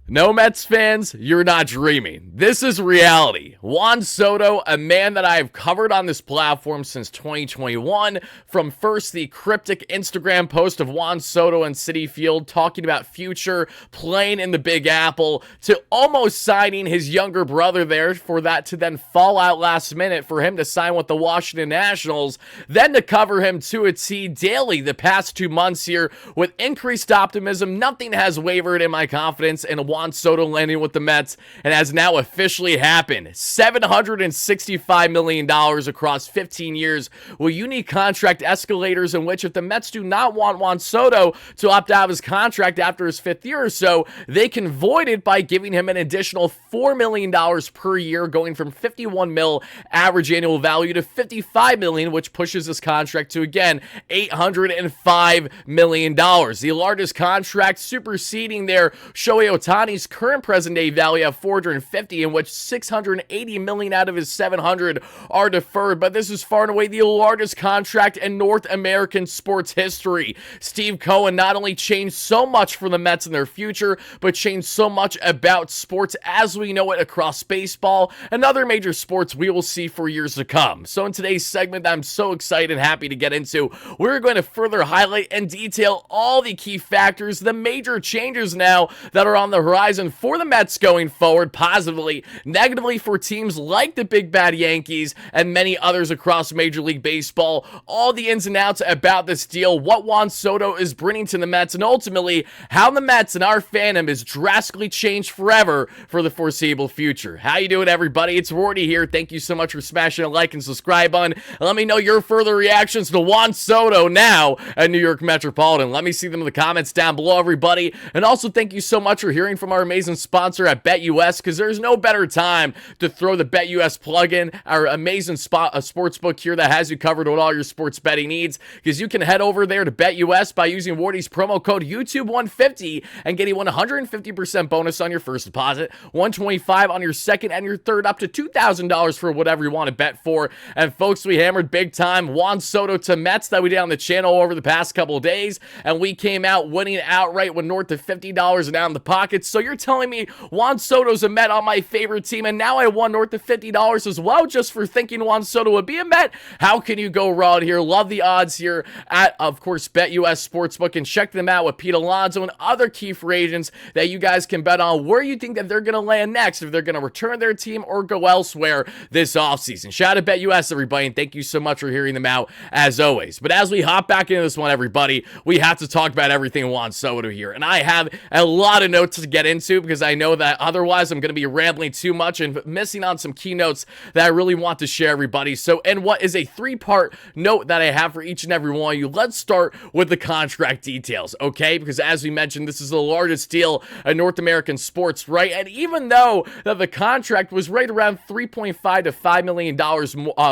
No, Mets fans, you're not dreaming. This is reality. Juan Soto, a man that I've covered on this platform since 2021, from first the cryptic Instagram post of Juan Soto and Citi Field talking about future playing in the Big Apple, to almost signing his younger brother there, for that to then fall out last minute for him to sign with the Washington Nationals, then to cover him to a T daily the past 2 months here with increased optimism. Nothing has wavered in my confidence in Juan Soto landing with the Mets, and has now officially happened. $765 million across 15 years with unique contract escalators, in which if the Mets do not want Juan Soto to opt out of his contract after his 5th year or so, they can void it by giving him an additional $4 million per year, going from 51 mil average annual value to 55 million, which pushes his contract to, again, $805 million. The largest contract superseding their Shohei Ohtani's current present day value of 450, in which 680 million out of his 700 are deferred. But this is far and away the largest contract in North American sports history. Steve Cohen not only changed so much for the Mets in their future, but changed so much about sports as we know it across baseball and other major sports we will see for years to come. So in today's segment, I'm so excited and happy to get into, we're going to further highlight and detail all the key factors, the major changes now that are on the horizon for the Mets going forward, positively, negatively for teams like the big bad Yankees and many others across Major League Baseball, all the ins and outs about this deal, what Juan Soto is bringing to the Mets, and ultimately how the Mets and our fandom is drastically changed forever for the foreseeable future. How you doing, everybody? It's Wardy here. Thank you so much for smashing a like and subscribe button. And let me know your further reactions to Juan Soto now at New York Metropolitan. Let me see them in the comments down below, everybody. And also thank you so much for hearing from our amazing sponsor at BetUS, because there's no better time to throw the BetUS plug-in, our amazing sports book here that has you covered with all your sports betting needs, because you can head over there to BetUS by using Wardy's promo code YouTube150 and getting 150% bonus on your first deposit, $125 on your second and your third, up to $2,000 for whatever you want to bet for. And folks, we hammered big time Juan Soto to Mets that we did on the channel over the past couple of days, and we came out winning outright with north of $50 down in the pockets. So you're telling me Juan Soto's a Met on my favorite team, and now I won north of $50 as well just for thinking Juan Soto would be a Met? How can you go wrong here? Love the odds here at, of course, BetUS Sportsbook, and check them out with Pete Alonso and other key free agents that you guys can bet on where you think that they're going to land next, if they're going to return their team or go elsewhere this offseason. Shout out to BetUS, everybody, and thank you so much for hearing them out as always. But as we hop back into this one, everybody, we have to talk about everything Juan Soto here, and I have a lot of notes to get into, because I know that otherwise I'm going to be rambling too much and missing on some keynotes that I really want to share, everybody. So in what is a 3-part note that I have for each and every one of you, let's start with the contract details, okay? Because as we mentioned, this is the largest deal in North American sports, right? And even though that the contract was right around $3.5 to $5 million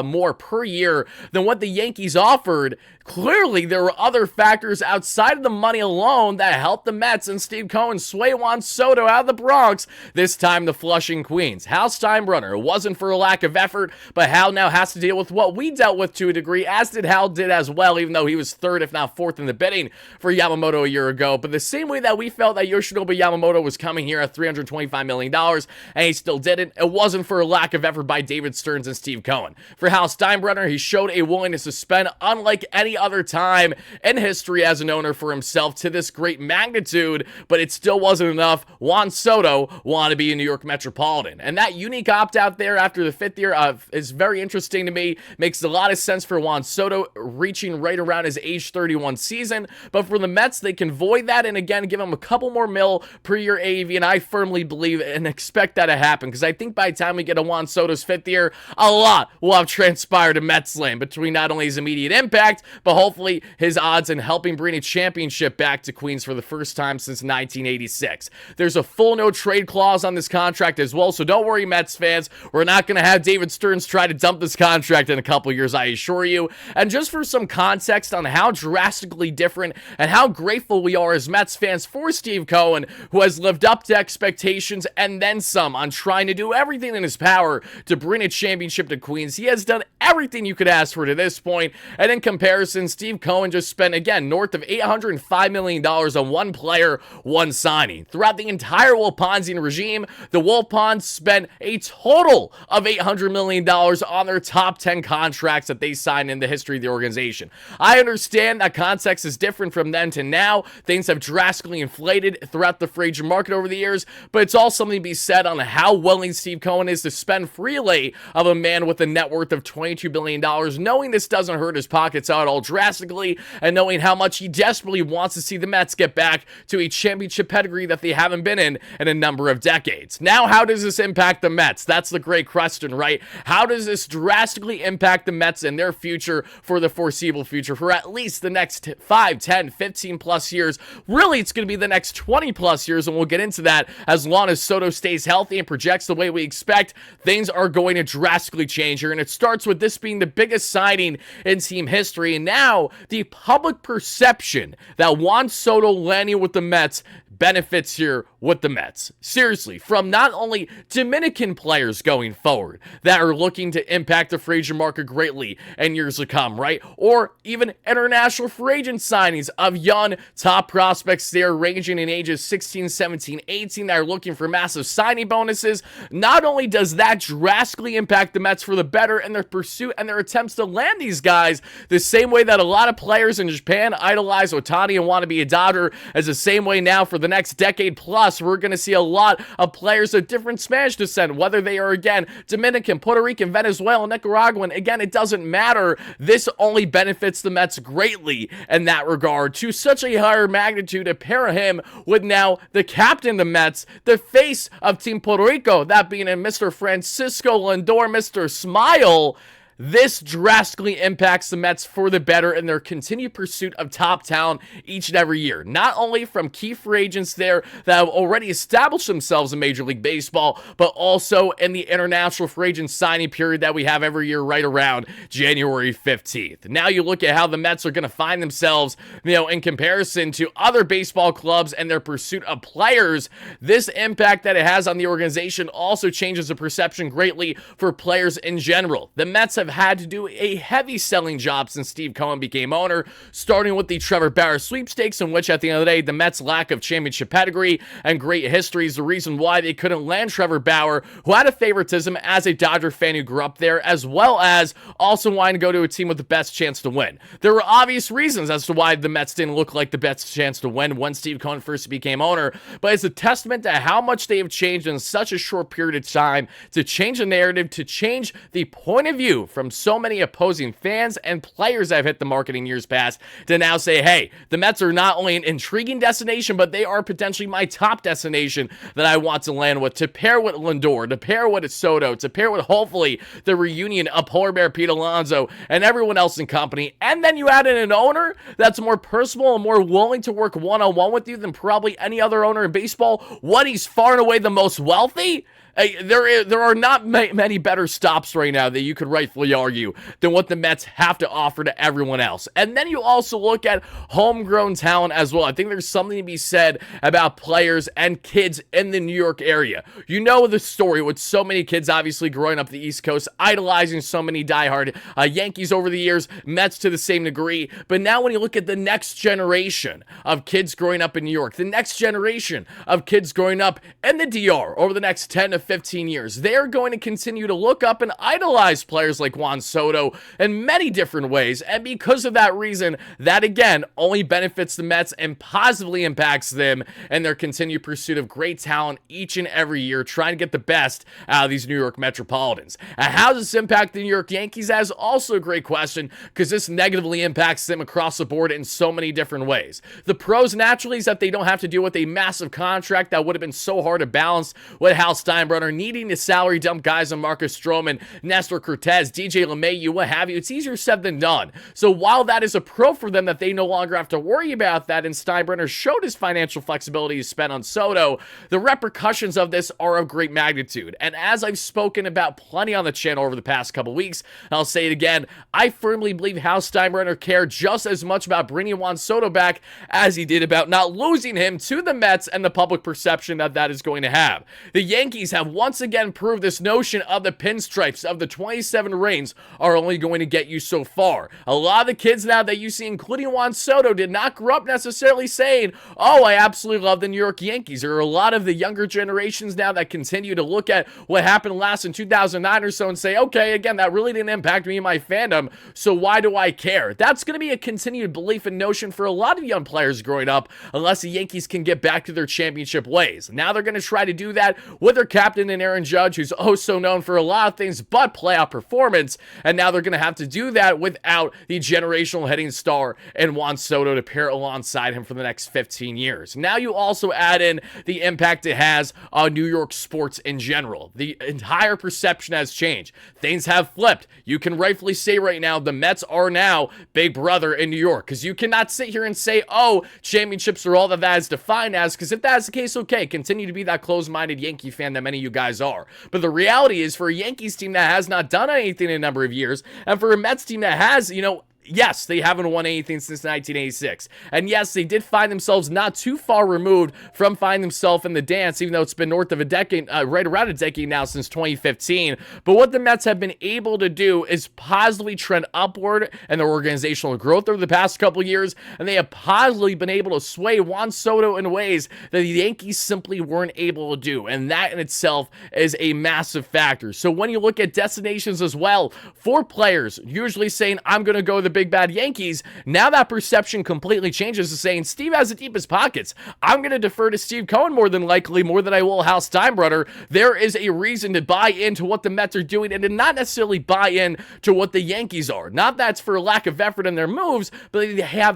more per year than what the Yankees offered, clearly there were other factors outside of the money alone that helped the Mets and Steve Cohen sway Juan Soto out of the Bronx, this time the Flushing Queens. Hal Steinbrenner, it wasn't for a lack of effort, but Hal now has to deal with what we dealt with to a degree, as did Hal did as well, even though he was third if not fourth in the bidding for Yamamoto a year ago. But the same way that we felt that Yoshinobu Yamamoto was coming here at $325 million and he still didn't, it wasn't for a lack of effort by David Stearns and Steve Cohen. For Hal Steinbrenner, he showed a willingness to spend unlike any other time in history as an owner for himself to this great magnitude, but it still wasn't enough. Juan Soto wanted to be a New York Metropolitan, and that unique opt-out there after the 5th year is very interesting to me. Makes a lot of sense for Juan Soto reaching right around his age 31 season, but for the Mets, they can void that and again give him a couple more mil per year AAV, and I firmly believe and expect that to happen, because I think by the time we get to Juan Soto's 5th year, a lot will have transpired in Mets land between not only his immediate impact, but hopefully his odds in helping bring a championship back to Queens for the first time since 1986. There's a full no trade clause on this contract as well, so don't worry, Mets fans. We're not going to have David Stearns try to dump this contract in a couple years, I assure you. And just for some context on how drastically different and how grateful we are as Mets fans for Steve Cohen, who has lived up to expectations and then some on trying to do everything in his power to bring a championship to Queens. He has done everything you could ask for to this point, and in comparison, Steve Cohen just spent, again, north of $805 million on one player, one signing. Throughout the the entire Wilponsian regime, the Wilpons spent a total of $800 million on their top 10 contracts that they signed in the history of the organization. I understand that context is different from then to now. Things have drastically inflated throughout the free agent market over the years, but it's all something to be said on how willing Steve Cohen is to spend freely of a man with a net worth of $22 billion, knowing this doesn't hurt his pockets out at all drastically, and knowing how much he desperately wants to see the Mets get back to a championship pedigree that they haven't been in a number of decades. Now, how does this impact the Mets? That's the great question, right? How does this drastically impact the Mets and their future for the foreseeable future for at least the next 5, 10, 15 plus years? Really, it's going to be the next 20 plus years, and we'll get into that. As long as Soto stays healthy and projects the way we expect, things are going to drastically change here, and it starts with this being the biggest signing in team history, and now the public perception that Juan Soto landing with the Mets benefits here with the Mets. Seriously, from not only Dominican players going forward that are looking to impact the free agent market greatly in years to come, right? Or even international free agent signings of young top prospects there ranging in ages 16, 17, 18 that are looking for massive signing bonuses. Not only does that drastically impact the Mets for the better in their pursuit and their attempts to land these guys, the same way that a lot of players in Japan idolize Ohtani and want to be a Dodger, is the same way now for the next decade plus, we're going to see a lot of players of different Spanish descent, whether they are, again, Dominican, Puerto Rican, Venezuelan, Nicaraguan. Again, it doesn't matter. This only benefits the Mets greatly in that regard, to such a higher magnitude to pair him with now the captain of the Mets, the face of Team Puerto Rico, that being a Mr. Francisco Lindor, Mr. Smile. This drastically impacts the Mets for the better in their continued pursuit of top talent each and every year. Not only from key free agents there that have already established themselves in Major League Baseball, but also in the international free agent signing period that we have every year right around January 15th. Now you look at how the Mets are going to find themselves, in comparison to other baseball clubs and their pursuit of players. This impact that it has on the organization also changes the perception greatly for players in general. The Mets have had to do a heavy selling job since Steve Cohen became owner, starting with the Trevor Bauer sweepstakes, in which at the end of the day, the Mets' lack of championship pedigree and great history is the reason why they couldn't land Trevor Bauer, who had a favoritism as a Dodger fan who grew up there, as well as also wanting to go to a team with the best chance to win. There were obvious reasons as to why the Mets didn't look like the best chance to win when Steve Cohen first became owner, but it's a testament to how much they have changed in such a short period of time, to change the narrative, to change the point of view from so many opposing fans and players that have hit the market in years past, to now say, hey, the Mets are not only an intriguing destination, but they are potentially my top destination that I want to land with, to pair with Lindor, to pair with Soto, to pair with hopefully the reunion of Polar Bear Pete Alonso and everyone else in company. And then you add in an owner that's more personable and more willing to work one-on-one with you than probably any other owner in baseball. What, he's far and away the most wealthy? There are not many better stops right now that you could rightfully argue than what the Mets have to offer to everyone else. And then you also look at homegrown talent as well. I think there's something to be said about players and kids in the New York area. You know the story with so many kids obviously growing up the East Coast, idolizing so many diehard Yankees over the years, Mets to the same degree. But now when you look at the next generation of kids growing up in New York, the next generation of kids growing up in the DR over the next 10 to 15 years, they're going to continue to look up and idolize players like Juan Soto in many different ways. And because of that reason, that again only benefits the Mets and positively impacts them in their continued pursuit of great talent each and every year, trying to get the best out of these New York Metropolitans. And how does this impact the New York Yankees? That is also a great question, because this negatively impacts them across the board in so many different ways. The pros naturally is that they don't have to deal with a massive contract that would have been so hard to balance with Hal Steinbrenner needing to salary dump guys on Marcus Stroman, Nestor Cortez, DJ LeMahieu, what have you. It's easier said than done. So while that is a pro for them that they no longer have to worry about that, and Steinbrenner showed his financial flexibility to spend on Soto, the repercussions of this are of great magnitude. And as I've spoken about plenty on the channel over the past couple weeks, and I'll say it again, I firmly believe Hal Steinbrenner cared just as much about bringing Juan Soto back as he did about not losing him to the Mets and the public perception that that is going to have. The Yankees have once again proved this notion of the pinstripes, of the 27 rings brains are only going to get you so far. A lot of the kids now that you see, including Juan Soto, did not grow up necessarily saying, oh, I absolutely love the New York Yankees. There are a lot of the younger generations now that continue to look at what happened last in 2009 or so and say, okay, again, that really didn't impact me and my fandom, so why do I care? That's going to be a continued belief and notion for a lot of young players growing up, unless the Yankees can get back to their championship ways. Now they're going to try to do that with their captain and Aaron Judge, who's oh so known for a lot of things but playoff performance, and now they're going to have to do that without the generational hitting star and Juan Soto to pair alongside him for the next 15 years. Now you also add in the impact it has on New York sports in general. The entire perception has changed. Things have flipped. You can rightfully say right now the Mets are now Big Brother in New York, because you cannot sit here and say, oh, championships are all that is defined as, because if that's the case, okay, continue to be that closed-minded Yankee fan that many of you guys are. But the reality is, for a Yankees team that has not done anything in a number of years, and for a Mets team that has, yes, they haven't won anything since 1986. And yes, they did find themselves not too far removed from finding themselves in the dance, even though it's been north of a decade, right around a decade now since 2015. But what the Mets have been able to do is positively trend upward in their organizational growth over the past couple of years, and they have positively been able to sway Juan Soto in ways that the Yankees simply weren't able to do. And that in itself is a massive factor. So when you look at destinations as well, for players usually saying, I'm going to go to the big bad Yankees, now that perception completely changes to saying Steve has the deepest pockets. I'm going to defer to Steve Cohen more than likely, more than I will Hal Steinbrenner. There is a reason to buy into what the Mets are doing and to not necessarily buy in to what the Yankees are. Not that's for lack of effort in their moves, but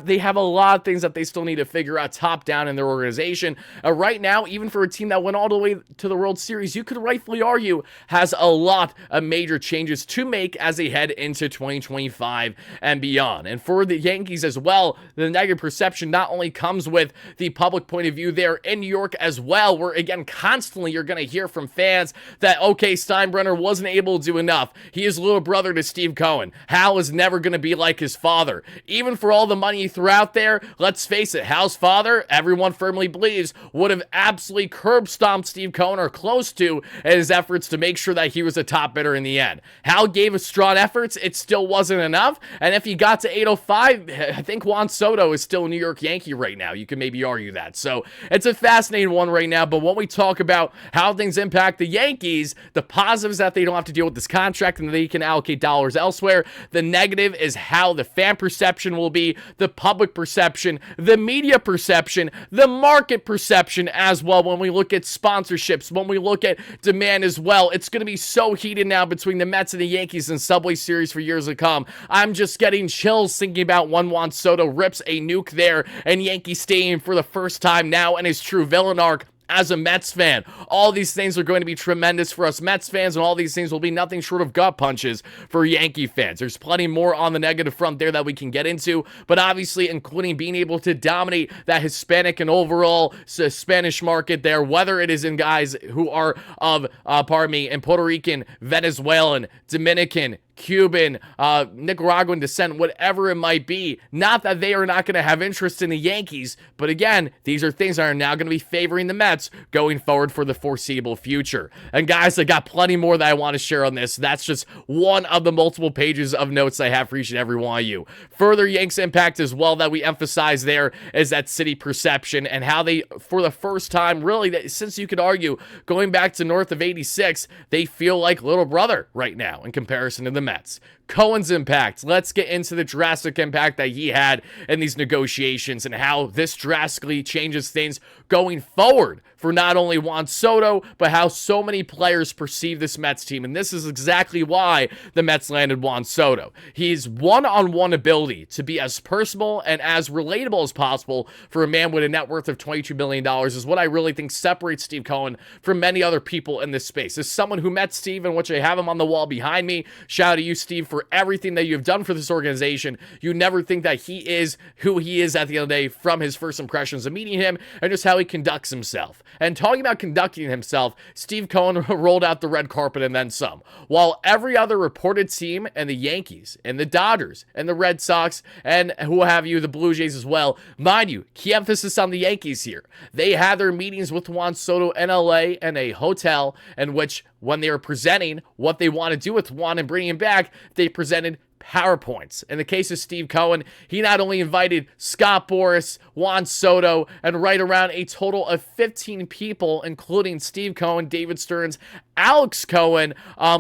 they have a lot of things that they still need to figure out top down in their organization. Right now, even for a team that went all the way to the World Series, you could rightfully argue has a lot of major changes to make as they head into 2025 and beyond. And for the Yankees as well, the negative perception not only comes with the public point of view there in New York as well, where again, constantly you're going to hear from fans that, okay, Steinbrenner wasn't able to do enough. He is little brother to Steve Cohen. Hal is never going to be like his father. Even for all the money he threw out there, let's face it, Hal's father, everyone firmly believes, would have absolutely curb stomped Steve Cohen or close to in his efforts to make sure that he was a top bidder in the end. Hal gave us strong efforts. It still wasn't enough. And if he got to 805, I think Juan Soto is still a New York Yankee right now. You can maybe argue that. So it's a fascinating one right now. But when we talk about how things impact the Yankees, the positives that they don't have to deal with this contract and they can allocate dollars elsewhere. The negative is how the fan perception will be, the public perception, the media perception, the market perception as well. When we look at sponsorships, when we look at demand as well, it's going to be so heated now between the Mets and the Yankees in Subway Series for years to come. I'm just getting chills thinking about when Juan Soto rips a nuke there in Yankee Stadium for the first time now in his true villain arc. As a Mets fan, all these things are going to be tremendous for us Mets fans, and all these things will be nothing short of gut punches for Yankee fans. There's plenty more on the negative front there that we can get into, but obviously including being able to dominate that Hispanic and overall Spanish market there, whether it is in guys who are of, in Puerto Rican, Venezuelan, Dominican, Cuban, Nicaraguan descent, whatever it might be. Not that they are not going to have interest in the Yankees, but again, these are things that are now going to be favoring the Mets going forward for the foreseeable future. And guys, I got plenty more that I want to share on this. That's just one of the multiple pages of notes I have for each and every one of you. Further Yanks impact as well that we emphasize there is that city perception and how they, for the first time, really, since you could argue, going back to north of 86, they feel like little brother right now in comparison to the Mets. Cohen's impact. Let's get into the drastic impact that he had in these negotiations and how this drastically changes things going forward for not only Juan Soto, but how so many players perceive this Mets team. And this is exactly why the Mets landed Juan Soto. He's one-on-one ability to be as personal and as relatable as possible for a man with a net worth of $22 million is what I really think separates Steve Cohen from many other people in this space. As someone who met Steve, and which I have him on the wall behind me, shout out to you, Steve, for everything that you've done for this organization. You never think that he is who he is at the end of the day from his first impressions of meeting him and just how he conducts himself. And talking about conducting himself, Steve Cohen rolled out the red carpet and then some. While every other reported team, and the Yankees, and the Dodgers, and the Red Sox, and who have you, the Blue Jays as well, mind you, key emphasis on the Yankees here. They had their meetings with Juan Soto in LA in a hotel in which when they were presenting what they want to do with Juan and bringing him back, they presented PowerPoints. In the case of Steve Cohen, he not only invited Scott Boras, Juan Soto, and right around a total of 15 people, including Steve Cohen, David Stearns, Alex Cohen.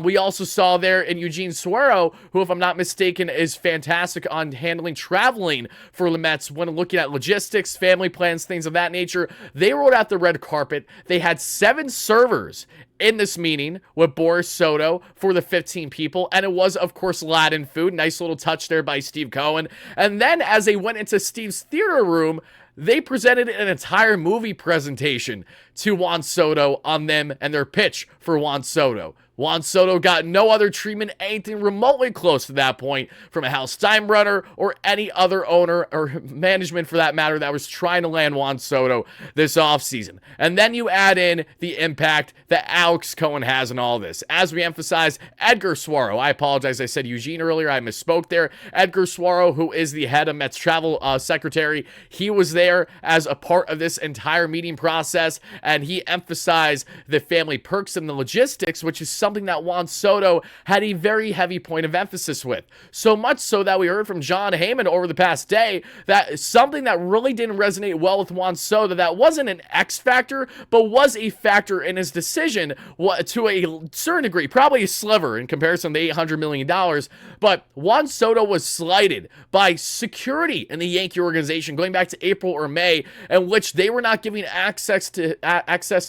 We also saw there in Eugene Suero, who, if I'm not mistaken, is fantastic on handling traveling for the Mets when looking at logistics, family plans, things of that nature. They rolled out the red carpet. They had 7 servers in this meeting with Boris Soto for the 15 people, and it was, of course, Latin food. Nice little touch there by Steve Cohen. And then as they went into Steve's theater room, they presented an entire movie presentation to Juan Soto on them and their pitch for Juan Soto. Juan Soto got no other treatment, anything remotely close to that point, from a Hal Steinbrenner or any other owner or management, for that matter, that was trying to land Juan Soto this offseason. And then you add in the impact that Alex Cohen has in all this. As we emphasize, Edgar Suero, I apologize, I said Eugene earlier, I misspoke there. Edgar Suero, who is the head of Mets travel secretary, he was there as a part of this entire meeting process, and he emphasized the family perks and the logistics, which is something that Juan Soto had a very heavy point of emphasis with. So much so that we heard from John Heyman over the past day that something that really didn't resonate well with Juan Soto, that wasn't an X factor, but was a factor in his decision to a certain degree, probably a sliver in comparison to $800 million. But Juan Soto was slighted by security in the Yankee organization going back to April or May, in which they were not giving access to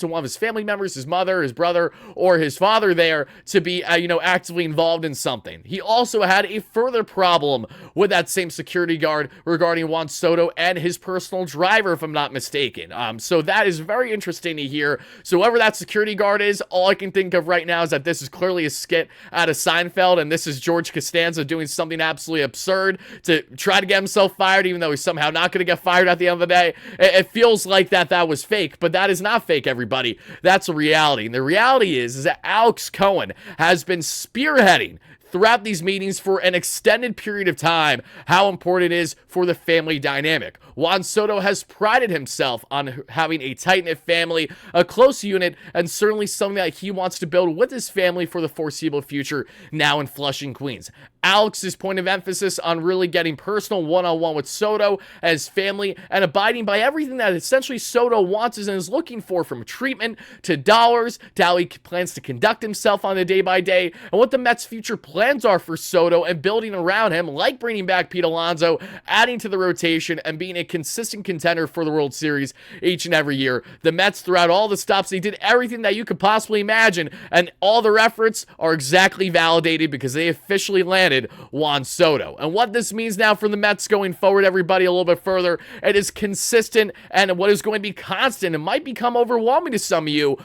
one of his family members, his mother, his brother, or his father there to be, actively involved in something. He also had a further problem with that same security guard regarding Juan Soto and his personal driver, if I'm not mistaken. So that is very interesting to hear. So whoever that security guard is, all I can think of right now is that this is clearly a skit out of Seinfeld, and this is George Costanza doing something absolutely absurd to try to get himself fired, even though he's somehow not going to get fired at the end of the day. It feels like that was fake, but that is not fake, everybody. That's a reality. And the reality is that Alex Cohen has been spearheading throughout these meetings for an extended period of time how important it is for the family dynamic. Juan Soto has prided himself on having a tight-knit family, a close unit, and certainly something that he wants to build with his family for the foreseeable future now in Flushing, Queens. Alex's point of emphasis on really getting personal one-on-one with Soto and his family and abiding by everything that essentially Soto wants and is looking for, from treatment to dollars to how he plans to conduct himself on a day-by-day, and what the Mets' future plans are for Soto and building around him, like bringing back Pete Alonso, adding to the rotation, and being a consistent contender for the World Series each and every year. The Mets, throughout all the stops, they did everything that you could possibly imagine, and all their efforts are exactly validated because they officially landed Juan Soto. And what this means now for the Mets going forward, everybody, a little bit further, it is consistent, and what is going to be constant, it might become overwhelming to some of you,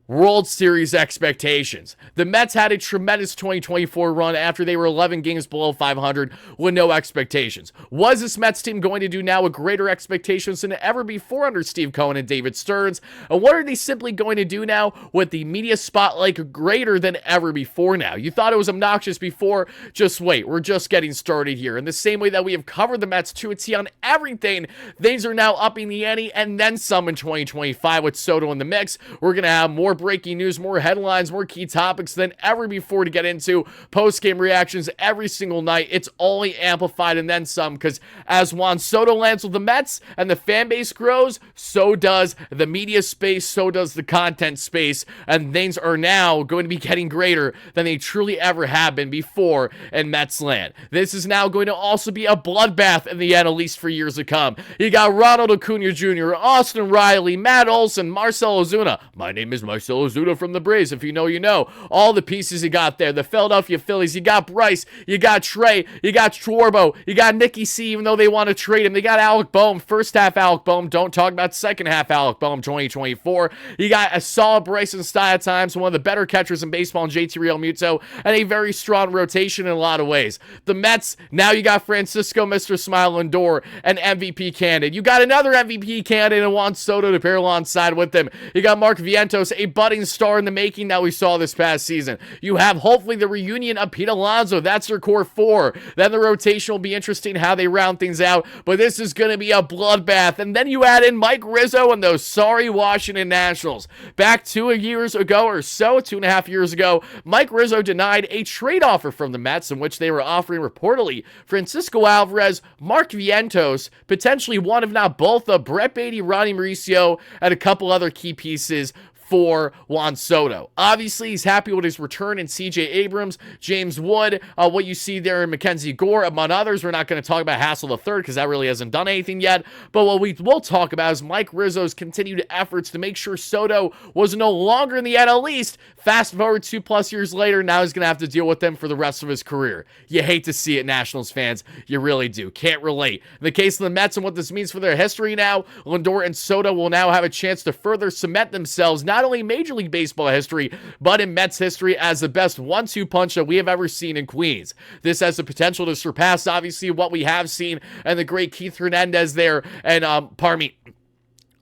World Series expectations. The Mets had a tremendous 2024 run after they were 11 games below 500 with no expectations. Was this Mets team going to do now with greater expectations than ever before under Steve Cohen and David Stearns? And what are they simply going to do now with the media spotlight greater than ever before now? You thought it was obnoxious before? Just wait, we're just getting started here. In the same way that we have covered the Mets to a T on everything, things are now upping the ante and then some in 2025 with Soto in the mix. We're going to have more breaking news, more headlines, more key topics than ever before to get into. Post-game reactions every single night. It's only amplified and then some, because as Juan Soto lands with the Mets and the fan base grows, so does the media space, so does the content space, and things are now going to be getting greater than they truly ever have been before in Mets land. This is now going to also be a bloodbath in the end, at least for years to come. You got Ronald Acuna Jr., Austin Riley, Matt Olson, Marcell Ozuna. My name is Marcell Ozuna from the Braves. If you know, you know. All the pieces you got there. The Philadelphia Phillies. You got Bryce. You got Trey. You got Schwarbo. You got Nicky C, even though they want to trade him. They got Alec Boehm. First half Alec Boehm. Don't talk about second half Alec Boehm 2024. You got a solid Bryson Stott at times, one of the better catchers in baseball in JT Realmuto, and a very strong rotation in a lot of ways. The Mets, now you got Francisco Mr. Smile Lindor, an MVP candidate. You got another MVP candidate in Juan Soto to pair alongside with them. You got Mark Vientos, a budding star in the making that we saw this past season. You have hopefully the reunion of Pete Alonso. That's your core four. Then the rotation will be interesting how they round things out, but this is going to be a bloodbath. And then you add in Mike Rizzo and those sorry Washington Nationals. Back 2 years ago or so, 2.5 years ago, Mike Rizzo denied a trade offer from the Mets in which they were offering reportedly Francisco Alvarez, Mark Vientos, potentially one if not both of Brett Beatty, Ronnie Mauricio, and a couple other key pieces for Juan Soto. Obviously, he's happy with his return in CJ Abrams, James Wood, what you see there in Mackenzie Gore, among others. We're not going to talk about Hassel III because that really hasn't done anything yet. But what we will talk about is Mike Rizzo's continued efforts to make sure Soto was no longer in the NL East. Fast forward 2+ years later, now he's going to have to deal with them for the rest of his career. You hate to see it, Nationals fans. You really do. Can't relate. In the case of the Mets and what this means for their history now, Lindor and Soto will now have a chance to further cement themselves, not only Major League Baseball history, but in Mets history as the best 1-2 punch that we have ever seen in Queens. This has the potential to surpass, obviously, what we have seen and the great Keith Hernandez there and,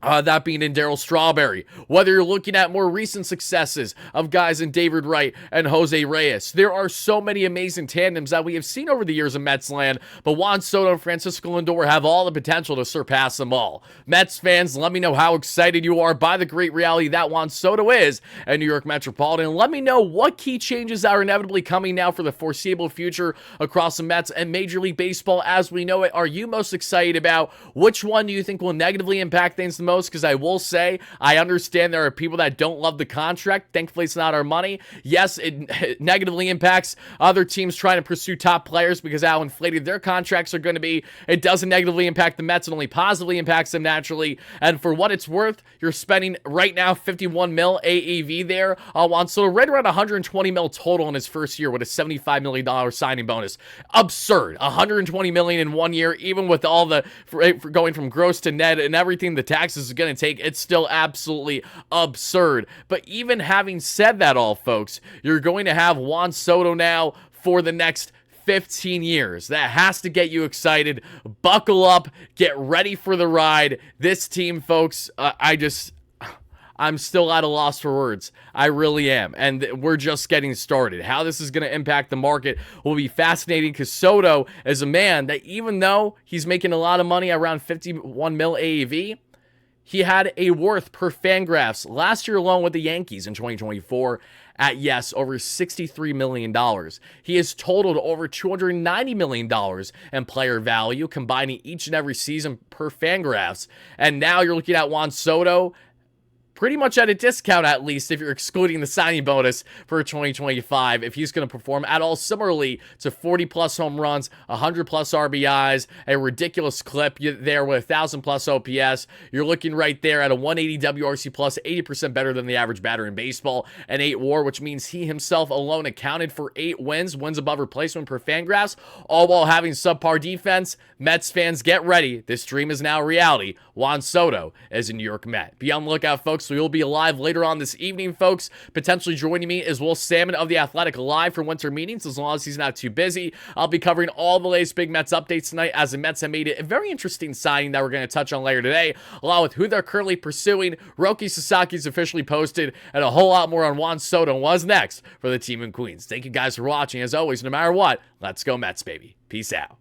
that being in Darryl Strawberry. Whether you're looking at more recent successes of guys in David Wright and Jose Reyes, there are so many amazing tandems that we have seen over the years in Mets land, but Juan Soto and Francisco Lindor have all the potential to surpass them all. Mets fans, let me know how excited you are by the great reality that Juan Soto is at New York Metropolitan. Let me know what key changes are inevitably coming now for the foreseeable future across the Mets and Major League Baseball as we know it. Are you most excited about? Which one do you think will negatively impact things the most? Because I will say, I understand there are people that don't love the contract. Thankfully, it's not our money. Yes, it negatively impacts other teams trying to pursue top players because how inflated their contracts are going to be. It doesn't negatively impact the Mets. It only positively impacts them naturally. And for what it's worth, you're spending right now 51 mil AAV there on Juan Soto, right around 120 mil total in his first year with a $75 million signing bonus. Absurd. 120 million in 1 year, even with all the for going from gross to net and everything the taxes is going to take, it's still absolutely absurd. But even having said that all, folks, you're going to have Juan Soto now for the next 15 years. That has to get you excited. Buckle up. Get ready for the ride. This team, folks, I'm still at a loss for words. I really am. And we're just getting started. How this is going to impact the market will be fascinating because Soto is a man that even though he's making a lot of money around 51 mil AAV, he had a worth per Fangraphs last year alone with the Yankees in 2024 at, yes, over $63 million. He has totaled over $290 million in player value, combining each and every season per Fangraphs. And now you're looking at Juan Soto pretty much at a discount, at least if you're excluding the signing bonus for 2025, if he's going to perform at all similarly to 40+ home runs, 100+ RBIs, a ridiculous clip there with 1,000+ OPS. You're looking right there at a 180 WRC plus, 80% better than the average batter in baseball, and 8 WAR, which means he himself alone accounted for 8 wins above replacement per Fangraphs, all while having subpar defense. Mets fans, get ready. This dream is now a reality. Juan Soto is a New York Met. Be on the lookout, folks. We will be live later on this evening, folks. Potentially joining me is Will Salmon of The Athletic live for winter meetings, as long as he's not too busy. I'll be covering all the latest big Mets updates tonight, as the Mets have made it a very interesting signing that we're going to touch on later today, along with who they're currently pursuing. Roki Sasaki's officially posted, and a whole lot more on Juan Soto was next for the team in Queens. Thank you guys for watching. As always, no matter what, let's go Mets, baby. Peace out.